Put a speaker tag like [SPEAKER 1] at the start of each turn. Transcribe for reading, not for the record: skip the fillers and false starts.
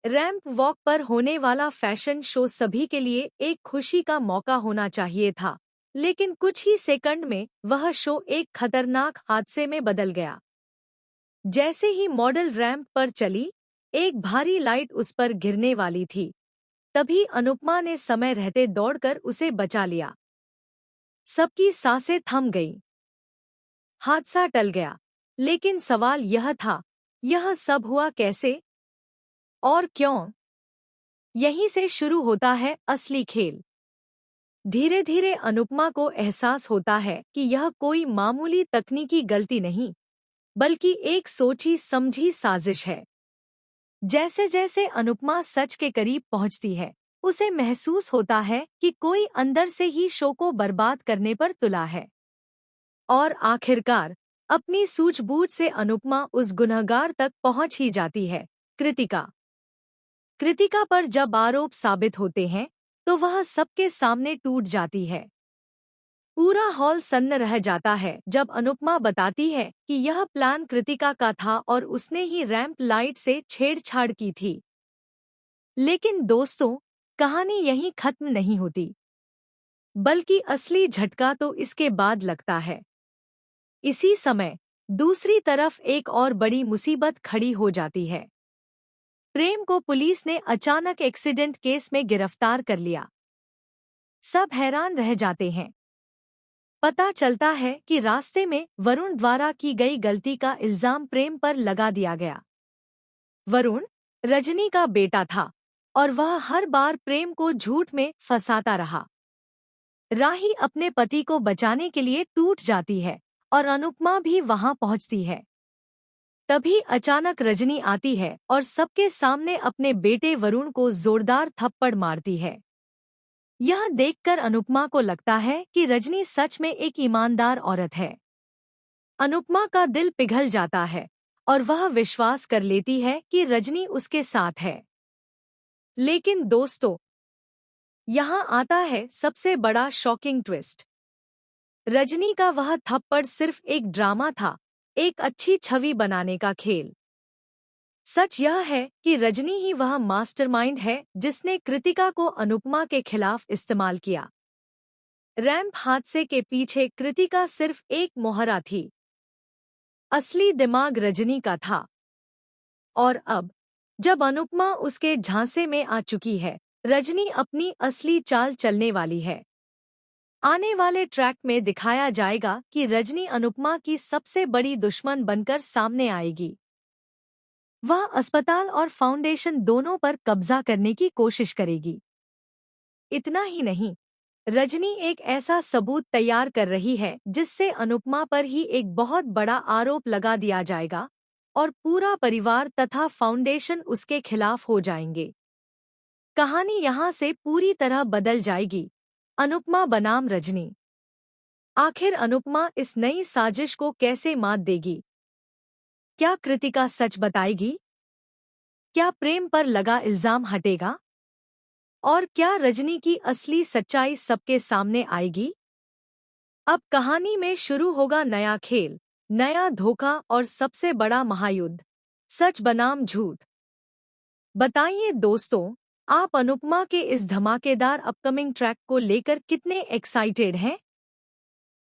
[SPEAKER 1] Ramp walk पर होने वाला फैशन शो सभी के लिए एक खुशी का मौका होना चाहिए था, लेकिन कुछ ही सेकंड में वह शो एक खतरनाक हादसे में बदल गया। जैसे ही मॉडल रैंप पर चली, एक भारी लाइट उस पर गिरने वाली थी। तभी अनुपमा ने समय रहते दौड़कर उसे बचा लिया। सबकी सांसें थम गईं। हादसा टल गया, लेकिन सवाल यह था, यह सब हुआ कैसे और क्यों? यहीं से शुरू होता है असली खेल। धीरे धीरे अनुपमा को एहसास होता है कि यह कोई मामूली तकनीकी गलती नहीं, बल्कि एक सोची समझी साजिश है। जैसे जैसे अनुपमा सच के करीब पहुंचती है, उसे महसूस होता है कि कोई अंदर से ही शो को बर्बाद करने पर तुला है। और आखिरकार अपनी सूझबूझ से अनुपमा उस गुनहगार तक पहुंच ही जाती है, कृतिका। कृतिका पर जब आरोप साबित होते हैं, तो वह सबके सामने टूट जाती है। पूरा हॉल सन्न रह जाता है जब अनुपमा बताती है कि यह प्लान कृतिका का था और उसने ही रैंप लाइट से छेड़छाड़ की थी। लेकिन दोस्तों, कहानी यहीं खत्म नहीं होती, बल्कि असली झटका तो इसके बाद लगता है। इसी समय दूसरी तरफ एक और बड़ी मुसीबत खड़ी हो जाती है। प्रेम को पुलिस ने अचानक एक्सीडेंट केस में गिरफ्तार कर लिया। सब हैरान रह जाते हैं। पता चलता है कि रास्ते में वरुण द्वारा की गई गलती का इल्जाम प्रेम पर लगा दिया गया। वरुण रजनी का बेटा था और वह हर बार प्रेम को झूठ में फंसाता रहा। राही अपने पति को बचाने के लिए टूट जाती है और अनुपमा भी वहां पहुंचती है। तभी अचानक रजनी आती है और सबके सामने अपने बेटे वरुण को जोरदार थप्पड़ मारती है। यह देखकर अनुपमा को लगता है कि रजनी सच में एक ईमानदार औरत है। अनुपमा का दिल पिघल जाता है और वह विश्वास कर लेती है कि रजनी उसके साथ है। लेकिन दोस्तों, यहाँ आता है सबसे बड़ा शॉकिंग ट्विस्ट। रजनी का वह थप्पड़ सिर्फ एक ड्रामा था, एक अच्छी छवि बनाने का खेल। सच यह है कि रजनी ही वह मास्टरमाइंड है जिसने कृतिका को अनुपमा के खिलाफ इस्तेमाल किया। रैंप हादसे के पीछे कृतिका सिर्फ एक मोहरा थी। असली दिमाग रजनी का था। और अब जब अनुपमा उसके झांसे में आ चुकी है, रजनी अपनी असली चाल चलने वाली है। आने वाले ट्रैक में दिखाया जाएगा कि रजनी अनुपमा की सबसे बड़ी दुश्मन बनकर सामने आएगी। वह अस्पताल और फाउंडेशन दोनों पर कब्जा करने की कोशिश करेगी। इतना ही नहीं, रजनी एक ऐसा सबूत तैयार कर रही है जिससे अनुपमा पर ही एक बहुत बड़ा आरोप लगा दिया जाएगा और पूरा परिवार तथा फाउंडेशन उसके खिलाफ हो जाएंगे। कहानी यहाँ से पूरी तरह बदल जाएगी। अनुपमा बनाम रजनी। आखिर अनुपमा इस नई साजिश को कैसे मात देगी? क्या कृतिका सच बताएगी? क्या प्रेम पर लगा इल्जाम हटेगा? और क्या रजनी की असली सच्चाई सबके सामने आएगी? अब कहानी में शुरू होगा नया खेल, नया धोखा और सबसे बड़ा महायुद्ध, सच बनाम झूठ। बताइए दोस्तों, आप अनुपमा के इस धमाकेदार अपकमिंग ट्रैक को लेकर कितने एक्साइटेड हैं?